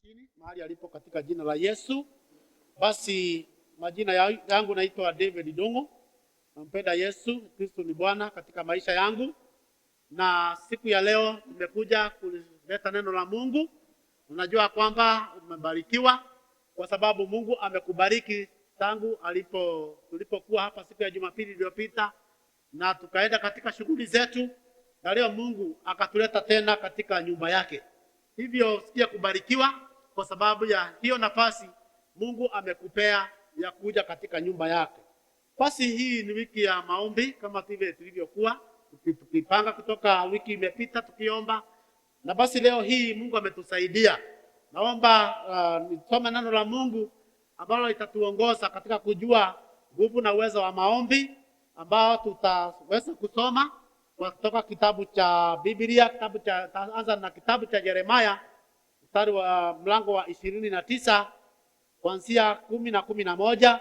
chini mahali alipo katika jina la Yesu. Basi majina yangu naitwa David Dongo. Nampenda Yesu Kristo ni Bwana katika maisha yangu. Na siku ya leo nimekuja kuleta neno la Mungu. Unajua kwamba umebarikiwa kwa sababu Mungu amekubariki tangu tulipokuwa hapa siku ya Jumapili iliyopita na tukaenda katika shughuli zetu, na leo Mungu akatuleta tena katika nyumba yake. Hivyo sikia kubarikiwa kwa sababu ya hiyo nafasi Mungu amekupea ya kuja katika nyumba yake. Basi hii ni wiki ya maombi kama vile tulivyokuwa tukipanga kutoka wiki imepita tukiomba. Na basi leo hii Mungu ametusaidia. Naomba nisome neno la Mungu ambalo litatuongoza katika kujua nguvu na uwezo wa maombi ambao tutaweza kusoma kutoka kitabu cha Biblia, anza na kitabu cha Yeremia mstari wa mlango wa 29 kuanzia 10 na 11,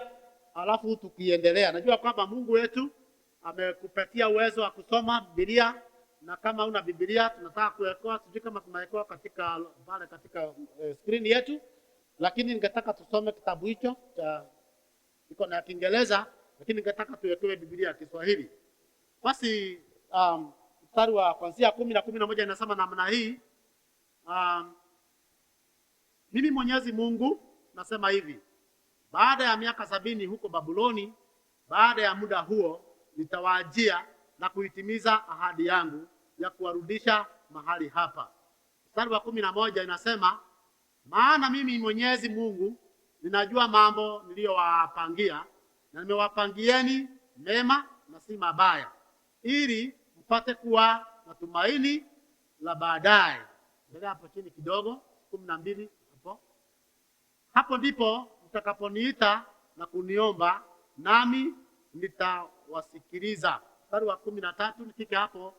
alafu tukiendelea. Najua kwamba Mungu wetu amekupatia uwezo wa kusoma Biblia, na kama una Biblia tunataka kuweka, sijui kama tunaweka katika pale katika screen yetu, lakini ningetaka tusome kitabu hicho cha iko na Kiingereza, lakini ningetaka tuwekewe Biblia ya Kiswahili. Basi mstari wa kuanzia 10 na 11 inasema namna hii. Mimi Mwenyezi Mungu nasema hivi: baada ya miaka 70 huko Babuloni, baada ya muda huo nitawaajia na kuitimiza ahadi yangu ya kuwarudisha mahali hapa. Mstari wa 11 inasema, maana mimi Mwenyezi Mungu ninajua mambo niliyowapangia, na nimewapangieni mema na si mabaya, ili mpate kuwa na tumaini la baadaye. Ndio hapo chini kidogo 12 hapo. Hapo ndipo mtakaponiita na kuniomba, nami nitawasikiliza. Mstari wa 13 nifike hapo,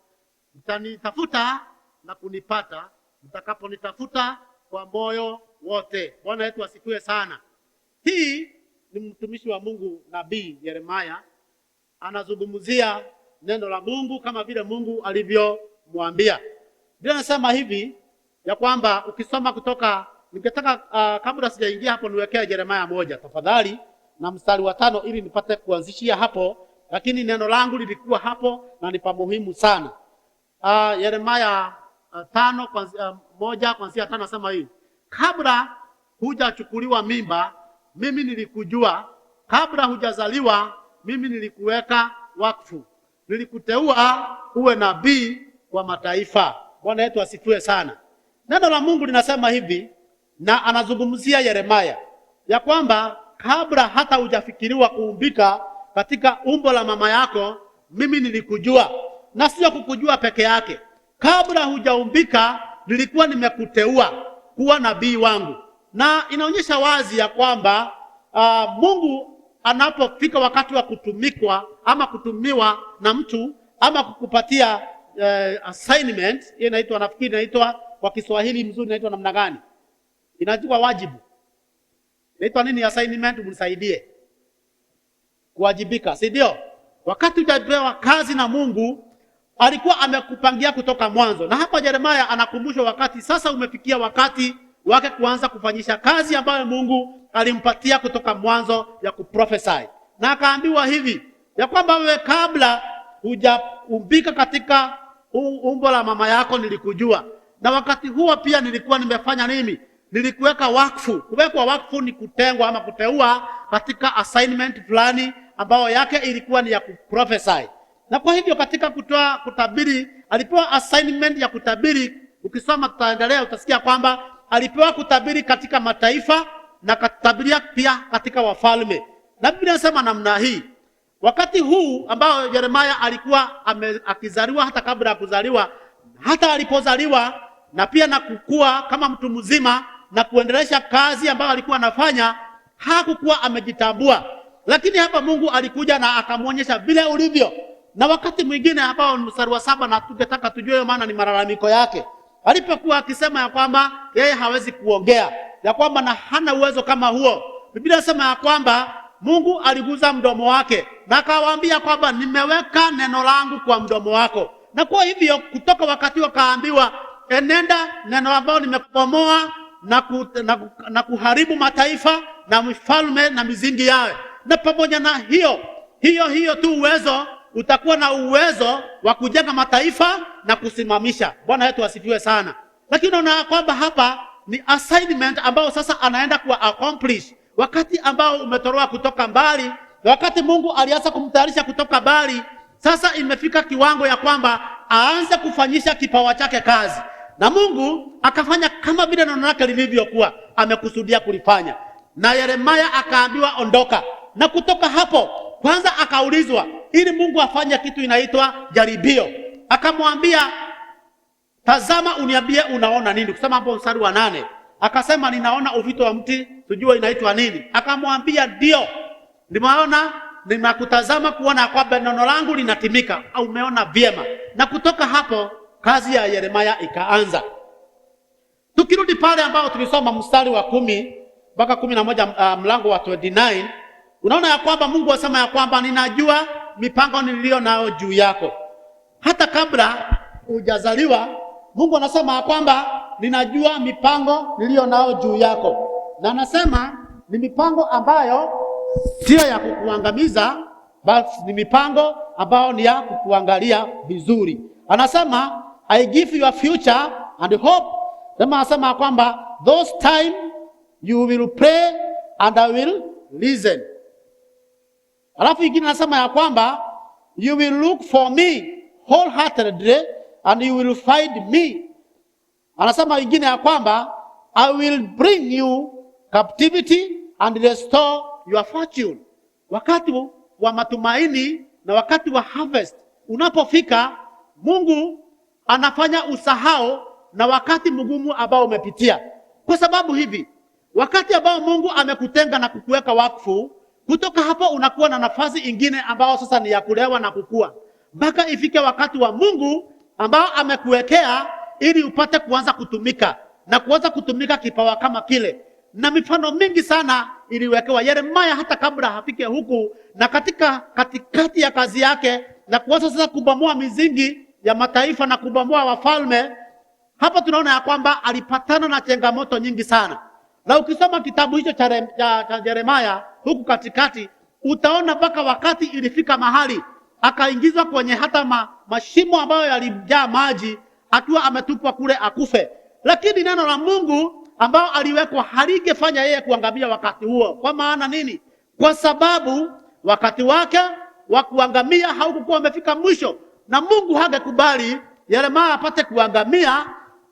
mtanitafuta na kunipata mtakaponitafuta kwa moyo wote. Bwana wetu asifiwe sana. Hii ni mtumishi wa Mungu nabii Yeremia anazungumzia neno la Mungu kama vile Mungu alivyomwambia. Ndio nasema hivi ya kwamba ukisoma kutoka, ningetaka kabla sijaingia hapo niwekee Yeremia 1 tafadhali na mstari wa 5 ili nipate kuanzishia hapo, lakini neno langu lilikuwa hapo na ni muhimu sana. Yeremia 1 kuanzia 5 nasema hivi: kabla hujachukuliwa mimba mimi nilikujua, kabla hujazaliwa mimi nilikuweka wakfu, nilikuteua uwe nabii wa mataifa. Bwana wetu asifiwe sana. Neno la Mungu linasema hivi, na anazungumzia Yeremia ya kwamba kabla hata hujafikiriwa kuumbika katika umbo la mama yako mimi nilikujua, na sio kukujua peke yake. Kabla hujaumbika nilikuwa nimekuteua kuwa nabii wangu. Na inaonyesha wazi ya kwamba Mungu anapofika wakati wa kutumikwa ama kutumiwa na mtu ama kukupatia assignment, hiyo inaitwa, nafikiri inaitwa kwa Kiswahili mzuri inaitwa namna gani? Inaitwa wajibu. Inaitwa nini assignment? Mnisaidie. Kuwajibika, si ndio? Wakati hujapewa kazi na Mungu alikuwa amekupangia kutoka mwanzo. Na hapa Yeremia anakumbusha wakati sasa umefikia wakati wake kuanza kufanyisha kazi ambayo Mungu alimpatia kutoka mwanzo ya kuprophesy. Na akaambiwa hivi ya kwamba wewe kabla hujaumbika katika umbo la mama yako nilikujua, na wakati huo pia nilikuwa nimefanya nini? Nilikuweka wakfu. Kuwekwa wakfu ni kutengwa ama kuteua katika assignment fulani ambayo yake ilikuwa ni ya kuprophesy. Na kwa hivyo katika kutabiri alipewa assignment ya kutabiri. Ukisoma tutaendelea utasikia kwamba alipewa kutabiri katika mataifa na kutabiria pia katika wafalme. Na Biblia inasema namna hii, wakati huu ambao Yeremia alikuwa akizaliwa, hata kabla ya kuzaliwa, hata alipozaliwa, na pia na kukua kama mtu mzima na kuendelesha kazi ambayo alikuwa anafanya, hakukuwa amejitambua. Lakini hapa Mungu alikuja na akamwonyesha vile ulivyo. Na wakati mwingine hapa mstari wa 7 na tungetaka tujue, maana ni malalamiko yake, alipokuwa akisema ya kwamba yeye hawezi kuongea, ya kwamba na hana uwezo kama huo. Biblia inasema ya kwamba Mungu aliguza mdomo wake na akawaambia kwamba nimeweka neno langu kwa mdomo wako. Na kwa hivyo kutoka wakati wakaambiwa enenda neno ambalo nimekupomoa na kuharibu mataifa na mfalme na mizingi yao. Na pamoja na hiyo tu uwezo, utakuwa na uwezo wa kujenga mataifa na kusimamisha. Bwana wetu asifiwe sana. Lakini unaona kwamba hapa ni assignment ambao sasa anaenda ku accomplish, wakati ambao umetolewa kutoka mbali, wakati Mungu alianza kumtayarisha kutoka mbali. Sasa imefika kiwango ya kwamba aanze kufanyisha kipawa chake kazi, na Mungu akafanya kama vile neno lake lilivyokuwa amekusudia kulifanya. Na Yeremia akaambiwa ondoka, na kutoka hapo kwanza akaulizwa ili Mungu afanye kitu inaitwa jaribio. Akamwambia, tazama uniambie unaona nini. Kusema hapo mstari wa 8, akasema ninaona uvito wa mti, sijua inaitwa nini. Akamwambia ndio, nimeona, ninakutazama kuona kwamba neno langu linatimika, au umeona vyema. Na kutoka hapo kazi ya Yeremia ikaanza. Tukirudi pale ambao tulisoma mstari wa 10 mpaka 11, mlango wa 29, unaona ya kwamba Mungu asema ya kwamba ninajua mipango nilio nayo juu yako. Hata kabla hujazaliwa, Mungu anasema ya kwamba ninajua mipango nilio nayo juu yako. Na anasema ni mipango ambayo sio ya kukuangamiza, bali ni mipango ambayo ni ya kukuangalia vizuri. Anasema I give you a future and hope. Anasema kwamba those time you will pray and I will listen. Alafu ingine anasema ya kwamba you will look for me wholeheartedly and you will find me. Anasema ingine ya kwamba I will bring you captivity and restore your fortune. Wakati wa matumaini na wakati wa harvest unapofika, Mungu anafanya usahau na wakati mgumu ambao umepitia. Kwa sababu hivi, wakati ambao Mungu amekutenga na kukuweka wakfu, kutoka hapo unakuwa na nafasi ingine ambao sasa ni ya kulewa na kukua, mpaka ifike wakati wa Mungu ambao amekuwekea ili upate kuanza kutumika na kuanza kutumika kipawa kama kile. Na mifano mingi sana iliwekewa Yeremia hata kabla hafike huku, na katikati ya kazi yake na kuanza sasa kubomoa mizingi ya mataifa na kubomoa wafalme. Hapa tunaona ya kwamba alipatana na changamoto nyingi sana. Na ukisoma kitabu hicho cha Yeremia huku katikati, utaona mpaka wakati ilifika mahali akaingizwa kwenye hata mashimo ambayo yalijaa maji, akiwa ametupwa kule akufe. Lakini neno la Mungu ambao aliwekwa halingefanya yeye kuangamia wakati huo. Kwa maana nini? Kwa sababu wakati wake wa kuangamia haukuwa umefika mwisho, na Mungu hangekubali Yeremia apate kuangamia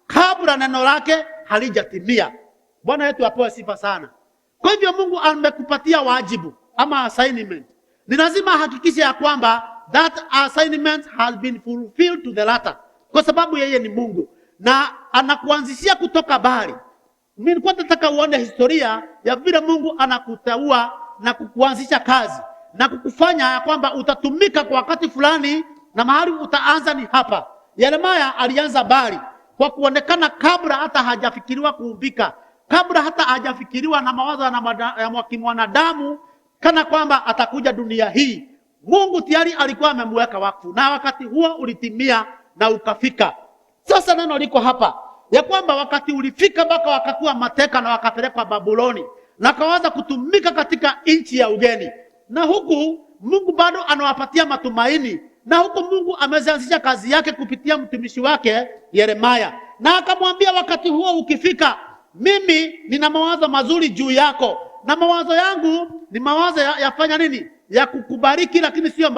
kabla neno lake halijatimia. Bwana yetu apewe sifa sana. Kwa hivyo Mungu amekupatia wajibu ama assignment. Ni lazima hakikisha ya kwamba that assignment has been fulfilled to the latter. Kwa sababu yeye ni Mungu na anakuanzishia kutoka mbali. Mimi nilikuwa nataka uone historia ya vile Mungu anakuteua na kukuanzisha kazi na kukufanya ya kwamba utatumika kwa wakati fulani, na mahali utaanza ni hapa. Yeremia alianza mbali kwa kuonekana kabla hata hajafikiriwa kuumbika, kabla hata hajafikiriwa na mawazo ya kimwanadamu kana kwamba atakuja dunia hii. Mungu tayari alikuwa amemweka wakfu, na wakati huo ulitimia na ukafika. Sasa neno liko hapa ya kwamba wakati ulifika mpaka wakakuwa mateka na wakapelekwa Babuloni na kaanza kutumika katika nchi ya ugeni. Na huku Mungu bado anawapatia matumaini, na huku Mungu ameanzisha kazi yake kupitia mtumishi wake Yeremia. Na akamwambia wakati huo ukifika, mimi nina mawazo mazuri juu yako, na mawazo yangu ni mawazo yafanya nini? Ya kukubariki, lakini sio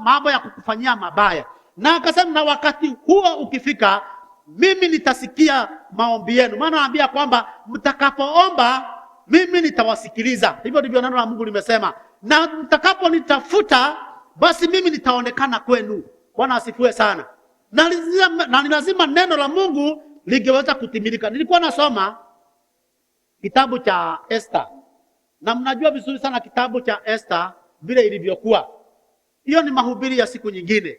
mambo ya kukufanyia mabaya. Na akasema na wakati huo ukifika, mimi nitasikia maombi yenu. Maana anaambia kwamba mtakapoomba mimi nitawasikiliza. Hivyo ndivyo neno la Mungu limesema. Na mtakaponitafuta basi mimi nitaonekana kwenu. Bwana asifiwe sana. Na ni lazima neno la Mungu lingeweza kutimilika. Nilikuwa nasoma kitabu cha Esther. Na mnajua vizuri sana kitabu cha Esther vile ilivyokuwa. Hiyo ni mahubiri ya siku nyingine.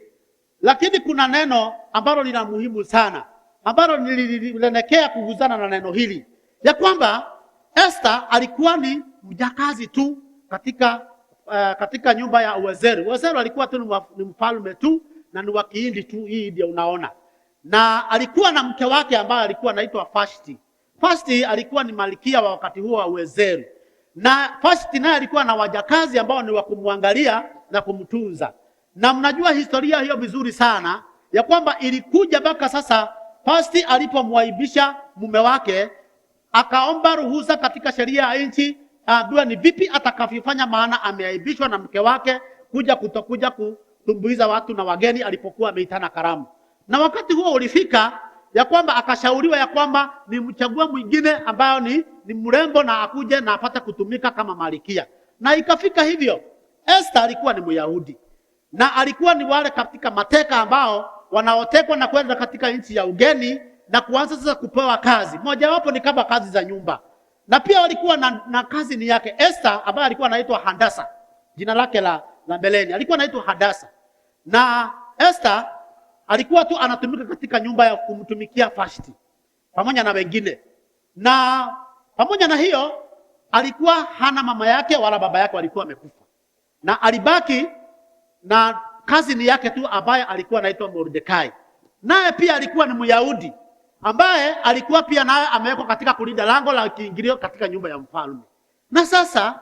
Lakini kuna neno ambalo lina muhimu sana, ambalo nililenekea kuguzana na neno hili, ya kwamba Esther alikuwa ni mjakazi tu katika nyumba ya Waziri. Waziri alikuwa tu ni mfalme tu na ni wa Kihindi tu, hii ndio unaona. Na alikuwa na mke wake ambaye alikuwa anaitwa Vashti. Vashti alikuwa ni malkia wa wakati huo wa Uezeri, na Vashti naye alikuwa na wajakazi ambao ni wa kumwangalia na kumtunza. Na mnajua historia hiyo vizuri sana, ya kwamba ilikuja mpaka sasa Vashti alipomwaibisha mume wake, akaomba ruhusa katika sheria ya nchi ajue ni vipi atakavyofanya, maana ameaibishwa na mke wake kutokuja kutumbuiza watu na wageni alipokuwa ameitana karamu. Na wakati huo ulifika ya kwamba akashauriwa ya kwamba ni mchague mwingine ambao ni mrembo na akuje na apate kutumika kama malkia. Na ikafika hivyo. Esther alikuwa ni Myahudi, na alikuwa ni wale katika mateka ambao wanaotekwa na kwenda katika nchi ya ugeni na kuanza sasa kupewa kazi. Moja wapo ni kama kazi za nyumba. Na pia walikuwa na kazi ni yake Esther, ambaye alikuwa anaitwa Hadasa. Jina lake la mbeleni alikuwa anaitwa Hadasa. Na Esther alikuwa tu anatumika katika nyumba ya kumtumikia Vashti pamoja na wengine. Na pamoja na hiyo alikuwa hana mama yake wala baba yake, walikuwa wamekufa. Na alibaki na kazi ni yake tu ambaye alikuwa anaitwa Mordekai. Naye pia alikuwa ni Myahudi ambaye alikuwa pia naye amewekwa katika kulinda lango la kiingilio katika nyumba ya mfalme. Na sasa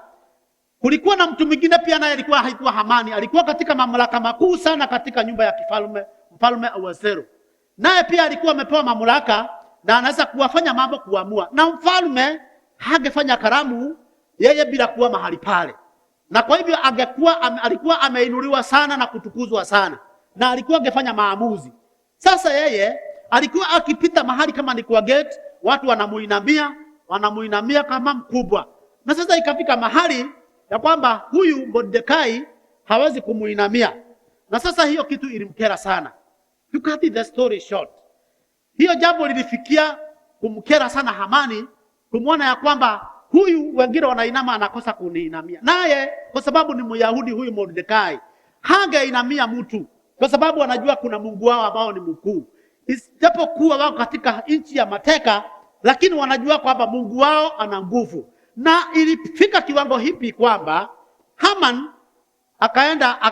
kulikuwa na mtu mwingine pia naye haikuwa Hamani, alikuwa katika mamlaka makuu sana katika nyumba ya kifalme, mfalme Ahasuero. Naye pia alikuwa amepewa mamlaka na anaweza kuwafanya mambo kuamua. Na mfalme hangefanya karamu yeye bila kuwa mahali pale. Na kwa hivyo alikuwa ameinuliwa sana na kutukuzwa sana. Na alikuwa angefanya maamuzi. Sasa yeye alikuwa akipita mahali kama ni kwa gate, watu wanamuinamia kama mkubwa. Na sasa ikafika mahali ya kwamba huyu Mordekai hawezi kumuinamia. Na sasa hiyo kitu ilimkera sana. To cut the story short, hiyo jambo lilifikia kumkera sana Hamani, kumwona ya kwamba huyu wengine wanainama anakosa kuniinamia. Naye kwa sababu ni Myahudi huyu Mordekai hangeinamia mtu, kwa sababu anajua kuna Mungu wao ambao ni mkuu. Isipokuwa wao katika nchi ya mateka, lakini wanajua kwamba Mungu wao ana nguvu. Na ilifika kiwango hipi kwamba Haman akaenda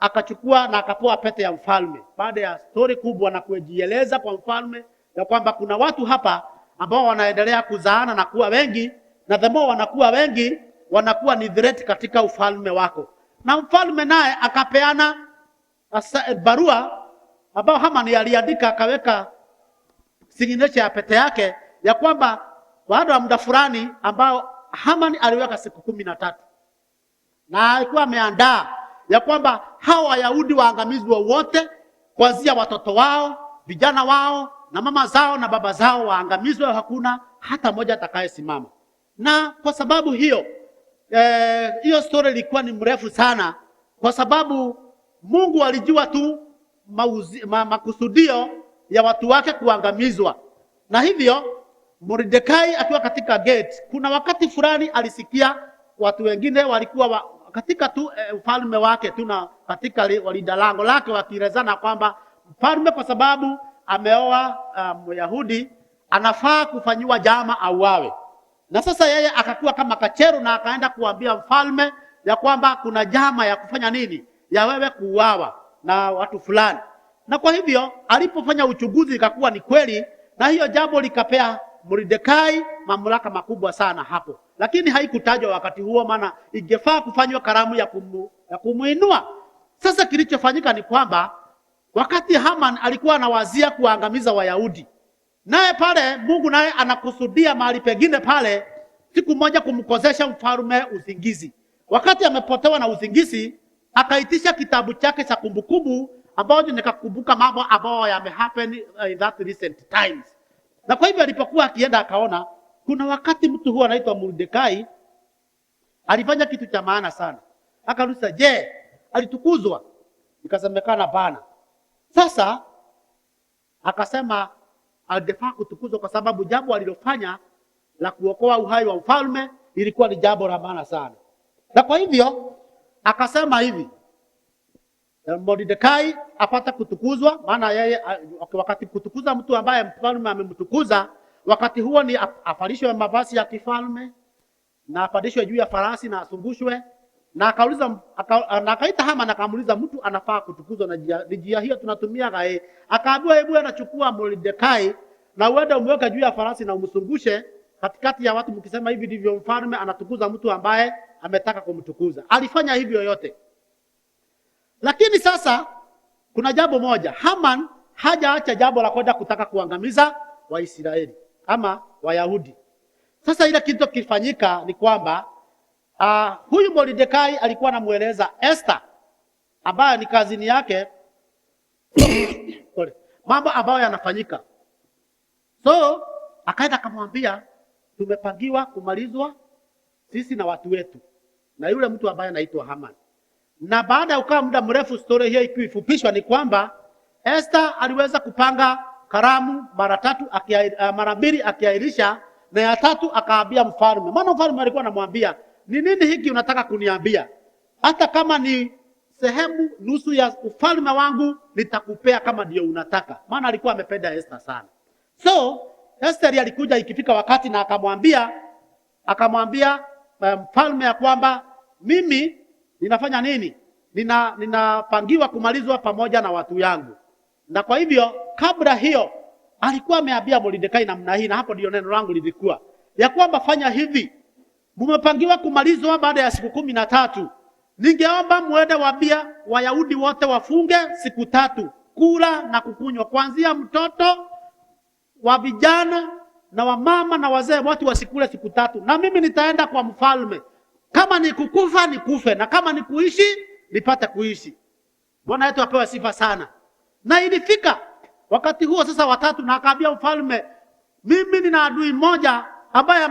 akachukua na akapoa pete ya mfalme, baada ya story kubwa na kujieleza kwa mfalme ya kwamba kuna watu hapa ambao wanaendelea kuzaana na kuwa wengi, na the more wanakuwa wengi wanakuwa ni threat katika ufalme wako. Na mfalme naye akapeana barua ambao Haman aliandika, akaweka signature ya pete yake ya kwamba baada ya muda fulani ambao Haman aliweka siku 13, na alikuwa ameandaa ya kwamba hawa Wayahudi waangamizwe wote, kuanzia watoto wao, vijana wao na mama zao na baba zao waangamizwe, hakuna hata mmoja atakayesimama. Na kwa sababu hiyo hiyo story ilikuwa ni mrefu sana, kwa sababu Mungu alijua tu makusudio ya watu wake kuangamizwa. Na hivyo Mordekai akiwa katika gate, kuna wakati fulani alisikia watu wengine walikuwa katika tu ufalme wake tu na katika walinda lango lake wakirezana kwamba mfalme kwa sababu ameoa Myahudi anafaa kufanyiwa jama auawe. Na sasa yeye akakuwa kama kachero na akaenda kuambia mfalme ya kwamba kuna jama ya kufanya nini, ya wewe kuuawa na watu fulani. Na kwa hivyo alipofanya uchunguzi ikakuwa ni kweli, na hiyo jambo likapea Mordekai mamlaka makubwa sana hapo. Lakini haikutajwa wakati huo, maana ingefaa kufanywa karamu ya kumuinua. Sasa kilichofanyika ni kwamba wakati Haman alikuwa anawazia kuangamiza Wayahudi, naye pale Mungu naye anakusudia mahali pengine pale siku moja kumkozesha mfalme usingizi. Wakati amepotewa na usingizi, akaitisha kitabu chake cha kumbukumbu ambacho nikakumbuka mambo ambayo yamehappen in that recent times. Na kwa hivyo alipokuwa akienda akaona kuna wakati mtu huwa anaitwa Mordekai alifanya kitu cha maana sana. Akaruhusa, je, alitukuzwa? Ikasemekana bana. Sasa akasema alifaa kutukuzwa kwa sababu jambo alilofanya la kuokoa uhai wa mfalme ilikuwa ni jambo la maana sana. Na kwa hivyo akasema hivi, Mordekai apata kutukuzwa, maana yeye wakati kutukuza mtu ambaye mfalme amemtukuza, wakati huo ni avalishwe mavazi ya kifalme na apandishwe juu ya farasi na asungushwe. Na akauliza akaita Haman akamuuliza mtu anafaa kutukuzwa na njia hiyo tunatumia gae. Akaambiwa hebu anachukua Mordekai na uende umweke juu ya farasi na umsungushe katikati ya watu mkisema hivi ndivyo mfalme anatukuza mtu ambaye ametaka kumtukuza. Alifanya hivyo yote. Lakini sasa kuna jambo moja, Haman hajaacha jambo la kwenda kutaka kuangamiza Waisraeli ama Wayahudi. Sasa ile kitu kilifanyika ni kwamba huyu Mordekai alikuwa anamueleza Esther ambaye ni kazini yake mambo ambayo yanafanyika. So akaenda akamwambia tumepangiwa kumalizwa sisi na watu wetu na yule mtu ambaye anaitwa Haman. Na baada ya kukaa muda mrefu, story hiyo ikifupishwa ni kwamba Esther aliweza kupanga karamu mara mbili akiahirisha, na ya tatu akaambia mfalme. Maana mfalme alikuwa anamwambia, "Ni nini hiki unataka kuniambia? Hata kama ni sehemu nusu ya ufalme wangu nitakupea kama ndio unataka." Maana alikuwa amependa Esther sana. So Esther alikuja ikifika wakati na akamwambia mfalme ya kwamba mimi ninafanya nini? Ninapangiwa kumalizwa pamoja na watu yangu. Na kwa hivyo kabla hiyo alikuwa ameambia Mordekai namna hii, na hapo ndio neno langu lilikuwa ya kwamba fanya hivi, mmepangiwa kumalizwa baada ya siku 13. Ningeomba muende waambia Wayahudi wote wafunge siku 3, kula na kukunywa, kuanzia mtoto wa vijana na wamama na wazee, watu wasikule siku 3. Na mimi nitaenda kwa mfalme, kama ni kukufa nikufe, na kama ni kuishi nipate kuishi. Bwana yetu apewe sifa sana. Na ilifika wakati huo sasa watatu, na akaambia mfalme, mimi nina adui mmoja ambaye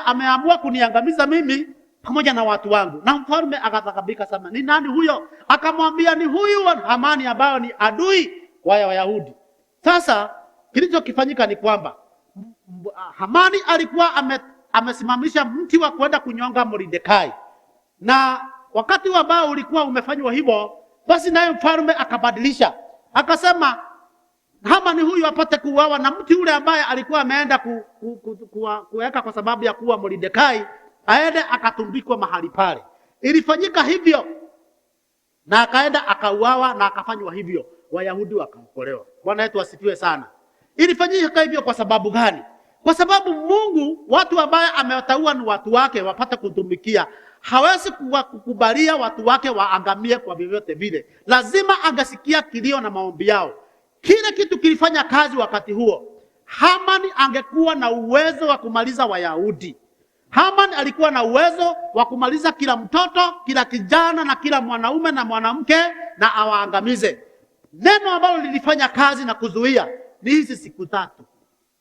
ameamua kuniangamiza mimi pamoja na watu wangu. Na mfalme akatakabika sana, ni nani huyo? Akamwambia, ni huyu Hamani ambaye ni adui wa Wayahudi. Sasa kilichokifanyika ni kwamba Hamani alikuwa amesimamisha mti wa kwenda kunyonga Mordekai. Na wakati ambao ulikuwa umefanywa hivyo, basi naye mfalme akabadilisha. Akasema Hamani huyu apate kuuawa, na mti ule ambaye alikuwa ameenda kuweka kwa sababu ya kuua Mordekai aende akatumbikwa mahali pale. Ilifanyika hivyo, na akaenda akauawa na akafanywa hivyo, Wayahudi wakaokolewa. Bwana yetu asifiwe sana. Ilifanyika hivyo kwa sababu gani? Kwa sababu Mungu, watu ambaye amewataua ni watu wake wapate kutumikia. Hawezi kukubalia watu wake waangamie kwa vyovyote vile. Lazima angesikia kilio na maombi yao. Kile kitu kilifanya kazi wakati huo. Haman angekuwa na uwezo wa kumaliza Wayahudi. Haman alikuwa na uwezo wa kumaliza kila mtoto, kila kijana na kila mwanaume na mwanamke na awaangamize. Neno ambalo lilifanya kazi na kuzuia ni hizi siku 3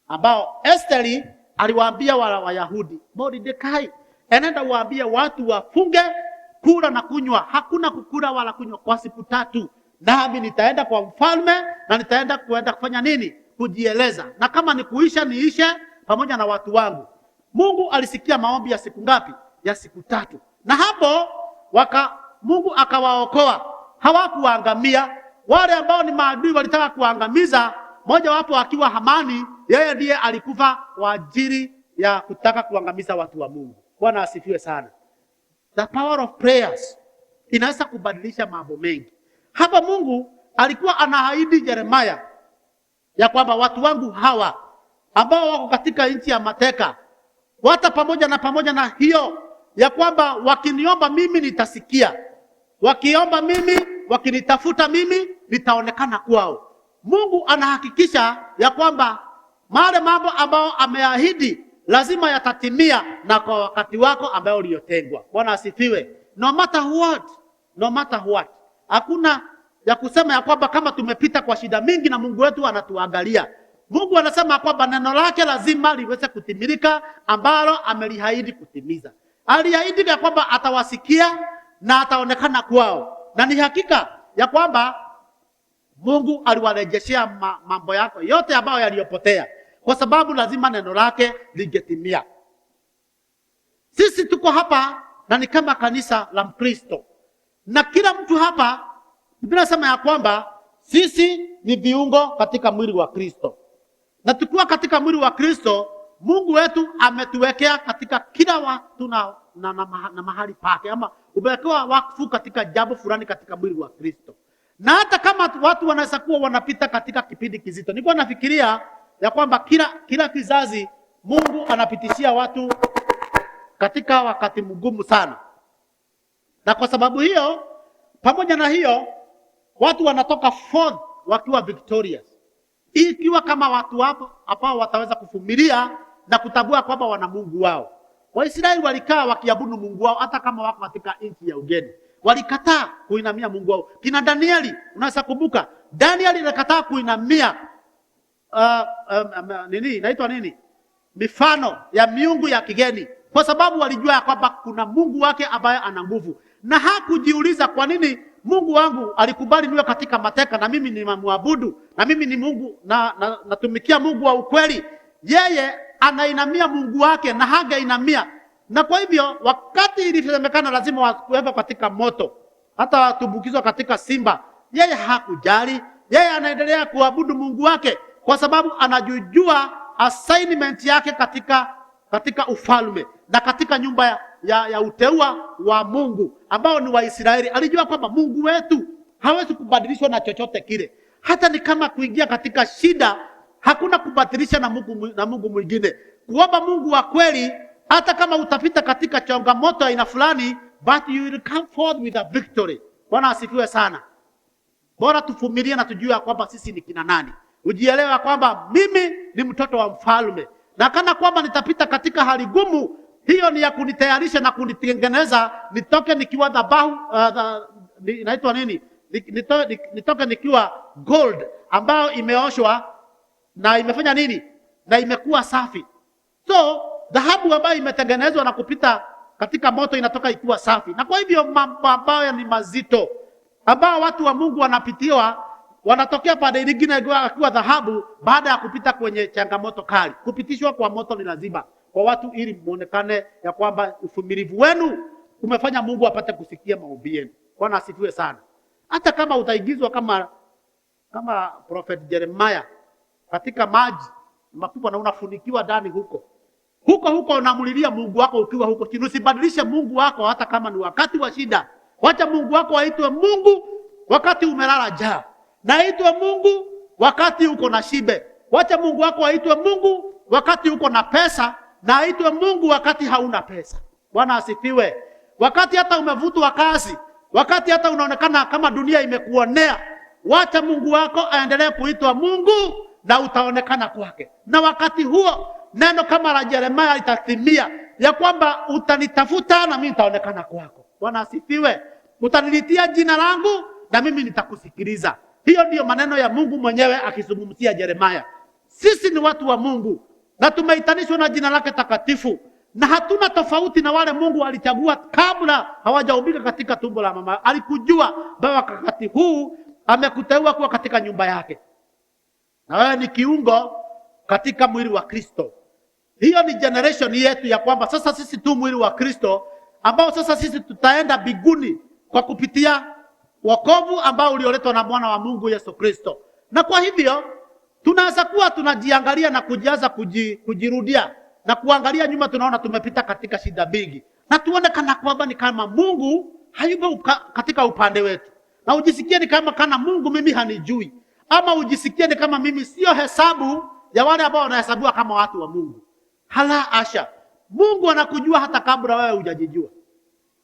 ambao Esther aliwaambia wala Wayahudi, Mordekai, enenda waambie watu wafunge, kula na kunywa. Hakuna kukula wala kunywa kwa siku 3. Nami nitaenda kwa mfalme na nitaenda kufanya nini? Kujieleza. Na kama ni kuisha niishe pamoja na watu wangu. Mungu alisikia maombi ya siku ngapi? Ya siku 3. Na hapo Mungu akawaokoa. Hawakuangamia. Wale ambao ni maadui walitaka kuangamiza, moja wapo akiwa Hamani, yeye ndiye alikufa kwa ajili ya kutaka kuangamiza watu wa Mungu. Bwana asifiwe sana. The power of prayers inaweza kubadilisha mambo mengi. Hapa Mungu alikuwa anaahidi Yeremia ya kwamba watu wangu hawa ambao wako katika nchi ya mateka, wata pamoja na hiyo ya kwamba wakiniomba mimi nitasikia. Wakiomba mimi, wakinitafuta mimi, nitaonekana kwao. Mungu anahakikisha ya kwamba male mambo ambao ameahidi lazima yatatimia, na kwa wakati wako ambao uliotengwa. Bwana asifiwe. No matter what. Hakuna ya kusema ya kwamba kama tumepita kwa shida mingi na Mungu wetu anatuangalia. Mungu anasema kwamba neno lake lazima liweze kutimilika ambalo ameliahidi kutimiza. Aliahidi ya kwamba atawasikia na ataonekana kwao. Na ni hakika ya kwamba Mungu aliwarejeshea mambo yako yote ambayo yaliyopotea, kwa sababu lazima neno lake lingetimia. Sisi tuko hapa na ni kama kanisa la Mkristo. Na kila mtu hapa Biblia inasema ya kwamba sisi ni viungo katika mwili wa Kristo. Na tukiwa katika mwili wa Kristo, Mungu wetu ametuwekea katika kila watu na mahali pake, ama umewekewa wakfu katika jambo fulani katika mwili wa Kristo. Na hata kama watu wanaweza kuwa wanapita katika kipindi kizito. Nilikuwa nafikiria ya kwamba kila kizazi Mungu anapitishia watu katika wakati mgumu sana. Na kwa sababu hiyo, pamoja na hiyo, watu wanatoka forth wakiwa victorious. Ikiwa kama watu hapo ambao wataweza kuvumilia na kutambua kwamba wana Mungu wao. Waisraeli walikaa wakiabudu Mungu wao hata kama wako katika nchi ya ugeni. Walikataa kuinamia Mungu wao. Kina Danieli, unaweza kumbuka, Danieli alikataa kuinamia inaitwa nini? Mifano ya miungu ya kigeni, kwa sababu walijua kwamba kuna Mungu wake ambaye ana nguvu. Na hakujiuliza kwa nini Mungu wangu alikubali niwe katika mateka na mimi nimamwabudu, na mimi ni Mungu na natumikia Mungu wa ukweli. Yeye anainamia Mungu wake na hangeinamia. Na kwa hivyo wakati ilisemekana lazima wakuwepo katika moto, hata watumbukizwa katika simba, yeye hakujali. Yeye anaendelea kuabudu Mungu wake kwa sababu anajua assignment yake katika ufalme na katika nyumba ya uteua wa Mungu ambao ni Waisraeli. Alijua kwamba Mungu wetu hawezi kubadilishwa na chochote kile. Hata ni kama kuingia katika shida, hakuna kubadilisha na Mungu mwingine. Kuomba Mungu wa kweli, hata kama utapita katika changamoto aina fulani, but you will come forth with a victory. Bwana asifiwe sana. Bora tuvumilie na tujue kwamba sisi ni kina nani. Ujielewa kwamba mimi ni mtoto wa mfalme. Na kana kwamba nitapita katika hali gumu, hiyo ni ya kunitayarisha na kunitengeneza nitoke nikiwa dhabahu inaitwa nini? Nitoke nikiwa gold ambayo imeoshwa na imefanya nini? Na imekuwa safi. So dhahabu ambayo imetengenezwa na kupita katika moto inatoka ikiwa safi. Na kwa hivyo mambo ambayo ni mazito ambao watu wa Mungu wanapitiwa, wanatokea pande nyingine akiwa dhahabu baada ya kupita kwenye changamoto kali. Kupitishwa kwa moto ni lazima kwa watu ili muonekane ya kwamba uvumilivu wenu umefanya Mungu apate kusikia maombi yenu. Bwana asifiwe sana. Hata kama utaigizwa kama Prophet Jeremiah katika maji makubwa na unafunikiwa ndani huko unamulilia Mungu wako ukiwa huko chini. Usibadilishe Mungu wako hata kama ni wakati wa shida. Wacha Mungu wako aitwe Mungu wakati umelala njaa, na aitwe Mungu wakati uko na shibe. Wacha Mungu wako aitwe Mungu wakati uko na pesa, na aitwe Mungu wakati hauna pesa. Bwana asifiwe. Wakati hata umevutwa kazi, wakati hata unaonekana kama dunia imekuonea, wacha Mungu wako aendelee kuitwa Mungu na utaonekana kwake. Na wakati huo neno kama la Yeremia litatimia ya kwamba utanitafuta na mimi nitaonekana kwako. Bwana asifiwe. Utanilitia jina langu na mimi nitakusikiliza. Hiyo ndiyo maneno ya Mungu mwenyewe akizungumzia Yeremia. Sisi ni watu wa Mungu na tumeitanishwa na jina lake takatifu, na hatuna tofauti na wale Mungu alichagua kabla hawajaumbika katika tumbo la mama. Alikujua mpaka wakati huu amekuteua kuwa katika nyumba yake, na wewe ni kiungo katika mwili wa Kristo. Hiyo ni generation yetu ya kwamba sasa sisi tu mwili wa Kristo, ambao sasa sisi tutaenda mbinguni kwa kupitia wokovu ambao ulioletwa na mwana wa Mungu Yesu Kristo. Na kwa hivyo tunaweza kuwa tunajiangalia na kujaza kujirudia na kuangalia nyuma, tunaona tumepita katika shida mingi, na tuone kana kwamba ni kama Mungu hayupo katika upande wetu, na ujisikie ni kama Mungu mimi hanijui, ama ujisikie ni kama mimi sio hesabu ya wale ambao wanahesabiwa kama watu wa Mungu. Hala asha, Mungu anakujua hata kabla wewe hujajijua,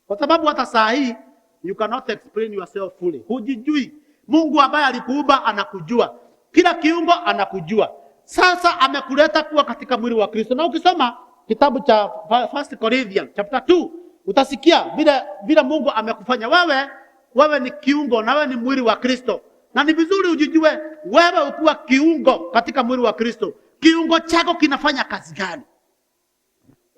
kwa sababu hata saa hii you cannot explain yourself fully. Hujijui. Mungu ambaye alikuumba anakujua, kila kiungo anakujua. Sasa amekuleta kuwa katika mwili wa Kristo. Na ukisoma kitabu cha 1 Corinthians chapter 2 utasikia vile Mungu amekufanya wewe ni kiungo na wewe ni mwili wa Kristo. Na ni vizuri ujijue wewe ukiwa kiungo katika mwili wa Kristo, kiungo chako kinafanya kazi gani?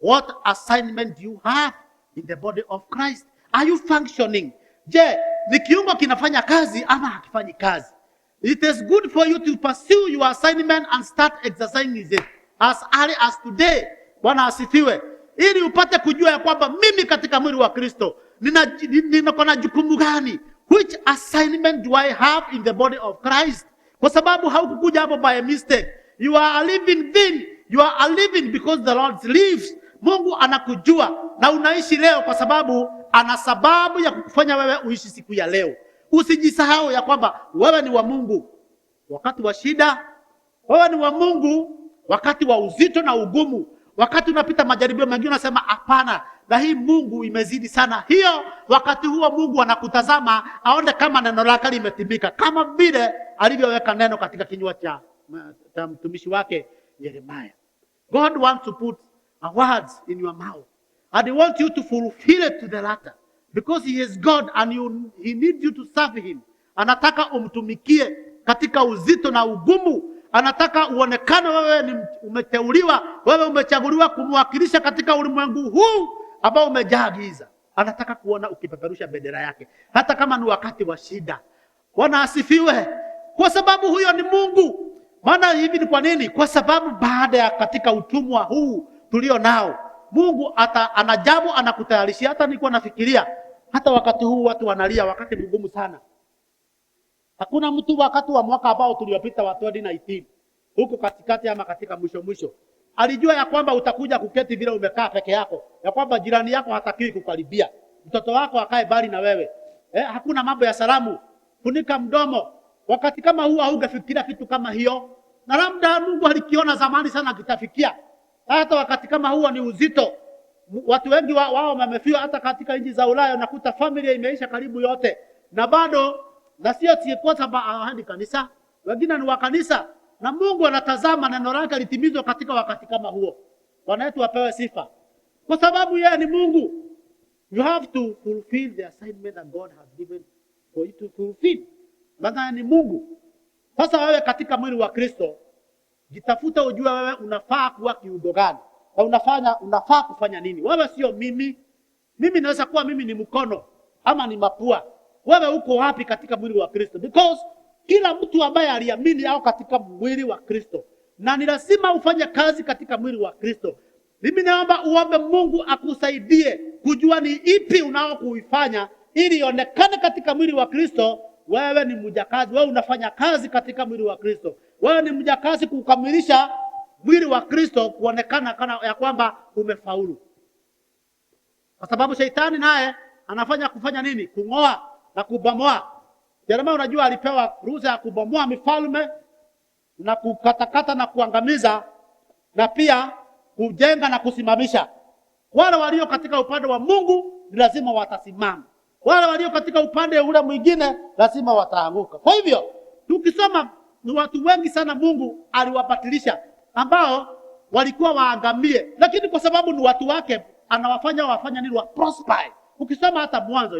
What assignment you have in the body of Christ? Are you functioning? Je, ni kiungo kinafanya kazi ama hakifanyi kazi? It is good for you to pursue your assignment and start exercising it as early as today. Bwana asifiwe. Ili upate kujua ya kwamba mimi katika mwili wa Kristo nina jukumu gani? Which assignment do I have in the body of Christ? Kwa sababu haukukuja hapo by mistake. You are a living being. You are a living because the Lord lives. Mungu anakujua na unaishi leo kwa sababu ana sababu ya kukufanya wewe uishi siku ya leo. Usijisahau ya kwamba wewe ni wa Mungu. Wakati wa shida Wewe ni wa Mungu wakati wa uzito na ugumu. Wakati unapita majaribio mengine unasema hapana, na hii Mungu imezidi sana. Hiyo wakati huo Mungu anakutazama aone kama neno lake limetimika, kama vile alivyoweka neno katika kinywa cha mtumishi wake Yeremia. God wants to put a words in your mouth and he wants you to fulfill it to the latter, because he is God and he needs you to serve him. Anataka umtumikie katika uzito na ugumu. Anataka uonekane wewe ni umeteuliwa, wewe umechaguliwa kumwakilisha katika ulimwengu huu ambao umejaa giza. Anataka kuona ukipeperusha bendera yake hata kama ni wakati wa shida. Bwana asifiwe. Kwa sababu huyo ni Mungu. Maana hivi ni kwa nini? Kwa sababu baada ya katika utumwa huu tulio nao, Mungu anajabu, anakutayarishia. Hata nilikuwa nafikiria hata wakati huu watu wanalia wakati mgumu sana. Hakuna mtu wakati wa mwaka ambao tuliopita wa 2019 huko katikati ama katika mwisho alijua ya kwamba utakuja kuketi vile umekaa peke yako, ya kwamba jirani yako hatakiwi kukaribia, mtoto wako akae bali na wewe. Hakuna mambo ya salamu, funika mdomo. Wakati kama huu haugefikiria kitu kama hiyo, na labda Mungu alikiona zamani sana kitafikia. Hata wakati kama huo ni uzito. Watu wengi wao wamefiwa hata katika nchi za Ulaya, nakuta familia imeisha karibu yote, na bado na sio kwa sababu hadi kanisa, wengine ni wa kanisa, na Mungu anatazama neno lake litimizwe katika wakati kama huo. Bwana wetu apewe sifa. Kwa sababu yeye ni Mungu. You have to fulfill the assignment that God has given for you to fulfill. Maana ni Mungu. Sasa wewe katika mwili wa Kristo, jitafuta ujue wewe unafaa kuwa kiungo gani, na unafaa kufanya nini. Wewe sio mimi. Mimi naweza kuwa mimi ni mkono ama ni mapua. Wewe uko wapi katika mwili wa Kristo? Because kila mtu ambaye aliamini au katika mwili wa Kristo, na ni lazima ufanye kazi katika mwili wa Kristo. Mimi naomba uombe Mungu akusaidie kujua ni ipi unaokuifanya ili ionekane katika mwili wa Kristo. Wewe ni mjakazi, wewe unafanya kazi katika mwili wa Kristo. Wewe ni mjakazi kukamilisha mwili wa Kristo, kuonekana kana ya kwamba umefaulu. Kwa sababu shetani naye kufanya nini? Kung'oa na kubomoa. Yeremia unajua alipewa ruhusa ya kubomoa mifalme na kukatakata na kuangamiza, na pia kujenga na kusimamisha. Wale walio katika upande wa Mungu ni lazima watasimama. Wale walio katika upande ule mwingine lazima wataanguka. Kwa hivyo tukisoma ni watu wengi sana Mungu aliwabatilisha ambao walikuwa waangamie, lakini kwa sababu ni watu wake anawafanya wafanya nini? Wa prosper. Ukisoma hata Mwanzo,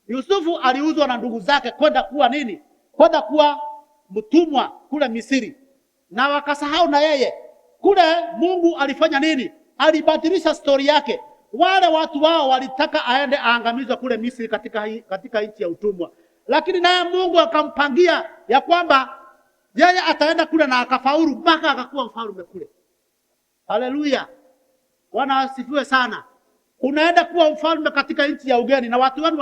Yusufu aliuzwa na ndugu zake kwenda kuwa nini? Kwenda kuwa mtumwa kule Misri. Na wakasahau na yeye. Kule Mungu alifanya nini? Alibadilisha story yake. Wale watu wao walitaka aende aangamizwe kule Misri katika nchi ya utumwa. Lakini naye Mungu akampangia ya kwamba yeye ataenda kule na akafaulu mpaka akakuwa mfalme kule. Haleluya. Bwana asifiwe sana. Unaenda kuwa mfalme katika nchi ya ugeni, na watu wenu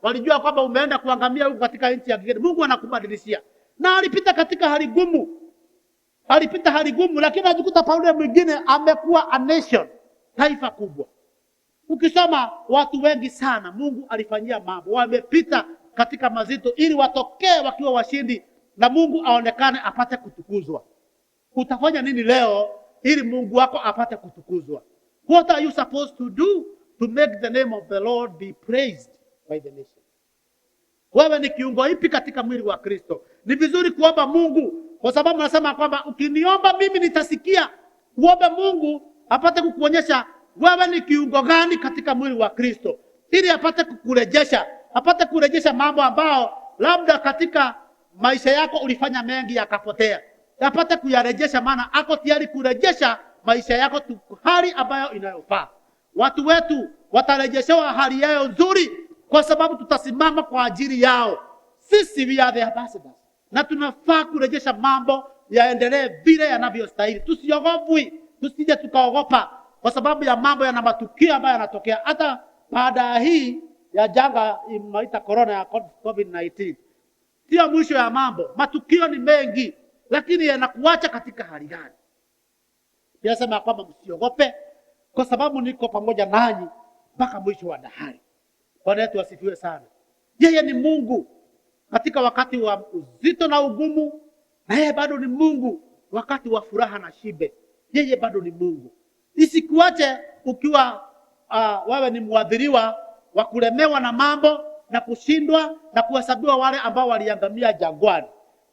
walijua kwamba umeenda kuangamia huko katika nchi ya kigeni. Mungu anakubadilishia. Na alipita katika hali gumu, lakini ajikuta Paulo mwingine amekuwa a nation, taifa kubwa. Ukisoma watu wengi sana Mungu alifanyia mambo, wamepita katika mazito ili watokee wakiwa washindi, na Mungu aonekane apate kutukuzwa. Utafanya nini leo ili Mungu wako apate kutukuzwa? What are you supposed to do to make the name of the Lord be praised by the nation? Wewe ni kiungo ipi katika mwili wa Kristo? Ni vizuri kuomba Mungu, kwa sababu nasema kwamba ukiniomba mimi nitasikia. Uombe Mungu apate kukuonyesha wewe ni kiungo gani katika mwili wa Kristo, ili apate kurejesha mambo ambao labda katika maisha yako ulifanya mengi yakapotea. Apate kuyarejesha, maana ako tayari kurejesha maisha yako tu hali ambayo inayofaa. Watu wetu watarejeshewa hali yao nzuri kwa sababu tutasimama kwa ajili yao. Sisi we are the ambassadors, na tunafaa kurejesha mambo yaendelee vile yanavyostahili. Tusiogopwi, tusije tukaogopa kwa sababu ya mambo yana matukio ambayo yanatokea. Hata baada hii ya janga inaita corona ya COVID-19, sio mwisho ya mambo. Matukio ni mengi, lakini yanakuacha katika hali gani? Yasema kwamba msiogope, kwa sababu niko pamoja nanyi mpaka mwisho wa dahari. Bwana wetu asifiwe sana. Yeye ni Mungu katika wakati wa uzito na ugumu, na yeye bado ni Mungu wakati wa furaha na shibe. Yeye bado ni Mungu. Isikuache ukiwa wewe ni mwadhiriwa wa kulemewa na mambo na kushindwa na kuhesabiwa wale ambao waliangamia jangwani.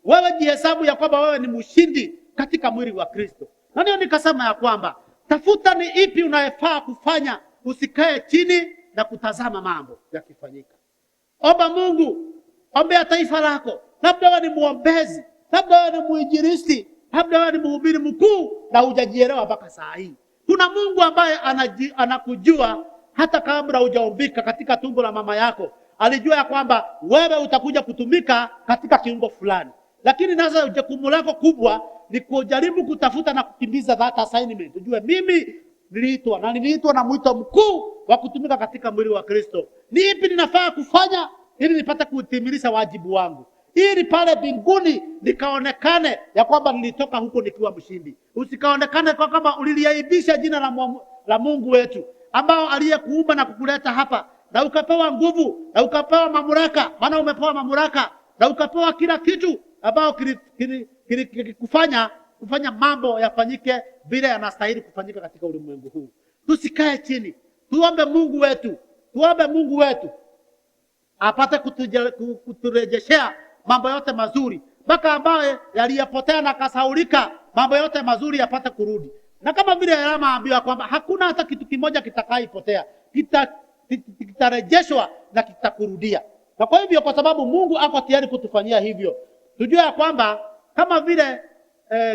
Wewe jihesabu ya kwamba wewe ni mshindi katika mwili wa Kristo. Na ndio nikasema ya kwamba tafuta ni ipi unayefaa kufanya, usikae chini na kutazama mambo yakifanyika. Omba Mungu, ombea taifa lako. Labda wewe ni muombezi, labda wewe ni muinjilisti, labda wewe ni mhubiri mkuu na hujajielewa mpaka saa hii. Kuna Mungu ambaye anakujua hata kabla hujaumbika katika tumbo la mama yako. Alijua ya kwamba wewe utakuja kutumika katika kiungo fulani. Lakini sasa jukumu lako kubwa ni kujaribu kutafuta na kukimbiza that assignment. Ujue mimi niliitwa na mwito mkuu wa kutumika katika mwili wa Kristo. Ni ipi ninafaa kufanya ili nipate kutimilisha wajibu wangu, ili pale mbinguni nikaonekane ya kwamba nilitoka huko nikiwa mshindi. Usikaonekane kwa kama uliliaibisha jina la Mungu wetu ambao aliyekuumba na kukuleta hapa, na ukapewa nguvu na ukapewa mamlaka, maana umepewa mamlaka na ukapewa kila kitu ambao kufanya mambo yafanyike vile yanastahili kufanyika katika ulimwengu huu. Tusikae chini, tuombe Mungu wetu apate kuturejeshea mambo yote mazuri, mpaka ambaye yaliyopotea na kasaulika, mambo yote mazuri yapate kurudi. Na kama vile Yeremia ambiwa kwamba hakuna hata kitu kimoja kitakaipotea, kitarejeshwa na kitakurudia. Na kwa hivyo, kwa sababu Mungu ako tayari kutufanyia hivyo, tujue ya kwamba kama vile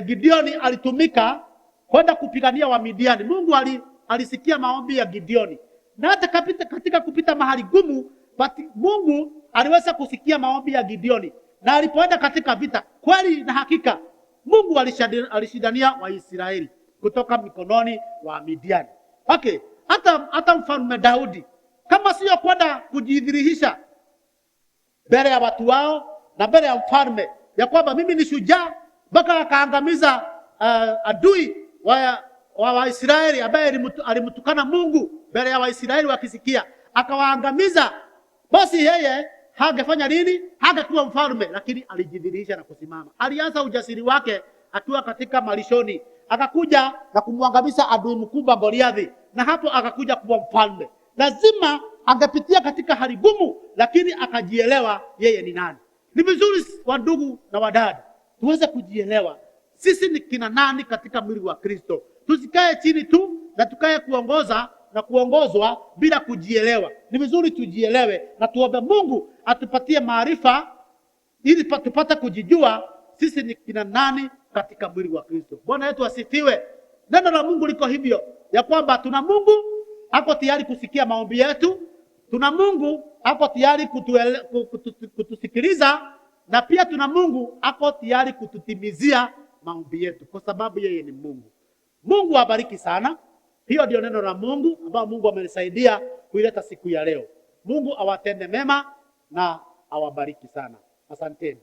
Gideoni alitumika kwenda kupigania wa Midiani, Mungu alisikia maombi ya Gideoni. Na hata katika kupita mahali gumu, Mungu aliweza kusikia maombi ya Gideoni. Na alipoenda katika vita, kweli na hakika Mungu alishindania Waisraeli kutoka mikononi wa Midiani. Okay, hata mfalme Daudi, kama sio kwenda kujidhihirisha mbele ya watu wao na mbele ya mfalme ya kwamba mimi ni shujaa, mpaka akaangamiza adui wa Waisraeli ambaye alimtukana Mungu mbele ya Waisraeli wakisikia, akawaangamiza. Basi yeye hangefanya nini? Hangekuwa mfalme, lakini alijidhihirisha na kusimama. Alianza ujasiri wake akiwa katika malishoni, akakuja na kumwangamiza adui mkubwa Goliathi, na hapo akakuja kuwa mfalme. Lazima angepitia katika hali gumu, lakini akajielewa yeye ni nani. Ni vizuri wa ndugu na wadada tuweze kujielewa sisi ni kina nani katika mwili wa Kristo. Tusikae chini tu na tukae kuongozwa bila kujielewa. Ni vizuri tujielewe na tuombe Mungu atupatie maarifa ili tupate kujijua sisi ni kina nani katika mwili wa Kristo. Bwana yetu asifiwe. Neno la Mungu liko hivyo ya kwamba tuna Mungu ako tayari kusikia maombi yetu. Tuna Mungu ako tayari kutusikiliza, na pia tuna Mungu ako tayari kututimizia maombi yetu, kwa sababu yeye ni Mungu. Mungu awabariki sana. Hiyo ndio neno la Mungu ambao Mungu amenisaidia kuileta siku ya leo. Mungu awatende mema na awabariki sana. Asanteni.